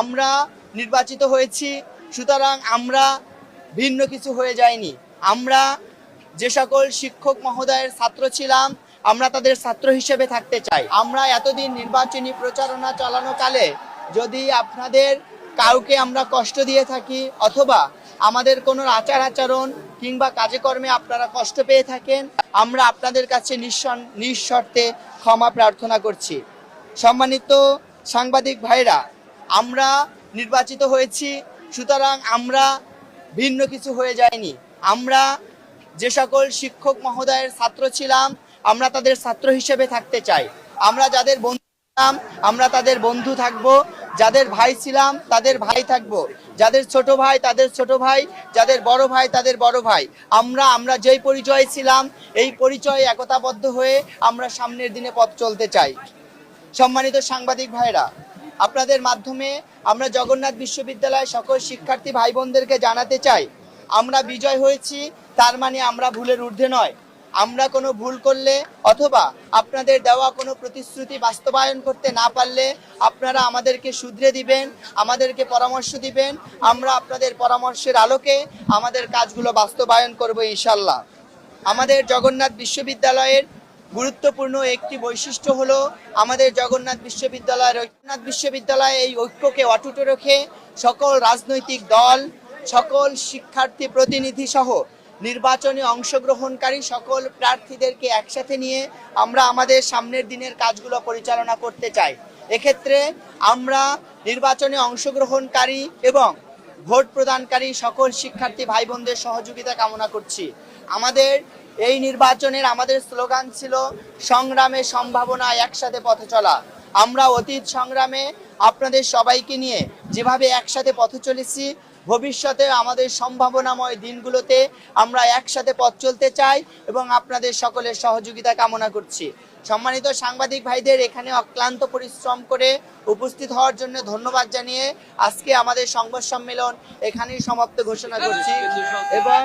আমরা নির্বাচিত হয়েছি, সুতরাং আমরা ভিন্ন কিছু হয়ে যাইনি। আমরা যে সকল শিক্ষক মহোদয়ের ছাত্র ছিলাম, আমরা তাদের ছাত্র হিসেবে থাকতে চাই। আমরা এতদিন নির্বাচনী প্রচারণা চালানোকালে যদি আপনাদের কাউকে আমরা কষ্ট দিয়ে থাকি অথবা আমাদের কোনো আচার আচরণ কিংবা কাজে কর্মে আপনারা কষ্ট পেয়ে থাকেন, আমরা আপনাদের কাছে নিঃশর্তে ক্ষমা প্রার্থনা করছি। সম্মানিত সাংবাদিক ভাইরা, আমরা নির্বাচিত হয়েছি, সুতরাং আমরা ভিন্ন কিছু হয়ে যাইনি। আমরা যে সকল শিক্ষক মহোদয়ের ছাত্র ছিলাম, আমরা তাদের ছাত্র হিসেবে থাকতে চাই। আমরা যাদের বন্ধু ছিলাম, আমরা তাদের বন্ধু থাকব। যাদের ভাই ছিলাম, তাদের ভাই থাকব। যাদের ছোট ভাই, তাদের ছোট ভাই। যাদের বড় ভাই, তাদের বড় ভাই। আমরা যেই পরিচয় ছিলাম, এই পরিচয়ে একতাবদ্ধ হয়ে আমরা সামনের দিনে পথ চলতে চাই। সম্মানিত সাংবাদিক ভাইরা, আপনাদের মাধ্যমে আমরা জগন্নাথ বিশ্ববিদ্যালয়ের সকল শিক্ষার্থী ভাই বোনদেরকে জানাতে চাই, আমরা বিজয় হয়েছি, তার মানে আমরা ভুলের ঊর্ধ্বে নয়। আমরা কোনো ভুল করলে অথবা আপনাদের দেওয়া কোনো প্রতিশ্রুতি বাস্তবায়ন করতে না পারলে আপনারা আমাদেরকে শুধরে দিবেন, আমাদেরকে পরামর্শ দিবেন। আমরা আপনাদের পরামর্শের আলোকে আমাদের কাজগুলো বাস্তবায়ন করব ইনশাল্লাহ। আমাদের জগন্নাথ বিশ্ববিদ্যালয়ের গুরুত্বপূর্ণ একটি বৈশিষ্ট্য হলো আমাদের জগন্নাথ বিশ্ববিদ্যালয় এই ঐক্যকে অটুট রেখে সকল রাজনৈতিক দল, সকল শিক্ষার্থী প্রতিনিধি সহ নির্বাচনে অংশগ্রহণকারী সকল প্রার্থীদেরকে একসাথে নিয়ে আমরা আমাদের সামনের দিনের কাজগুলো পরিচালনা করতে চাই। এক্ষেত্রে আমরা নির্বাচনে অংশগ্রহণকারী এবং ভোট প্রদানকারী সকল শিক্ষার্থী ভাই বোনদের সহযোগিতা কামনা করছি। আমাদের এই নির্বাচনের আমাদের স্লোগান ছিল সংগ্রামে সম্ভাবনা, একসাথে পথে চলা। আমরা অতীত সংগ্রামে আপনাদের সবাইকে নিয়ে যেভাবে একসাথে পথে চলেছি, ভবিষ্যতে আমাদের সম্ভাবনাময় দিনগুলোতে আমরা একসাথে পথ চলতে চাই এবং আপনাদের সকলের সহযোগিতা কামনা করছি। সম্মানিত সাংবাদিক ভাইদের এখানে অক্লান্ত পরিশ্রম করে উপস্থিত হওয়ার জন্য ধন্যবাদ জানিয়ে আজকে আমাদের সংবাদ সম্মেলন এখানেই সমাপ্ত ঘোষণা করছি এবং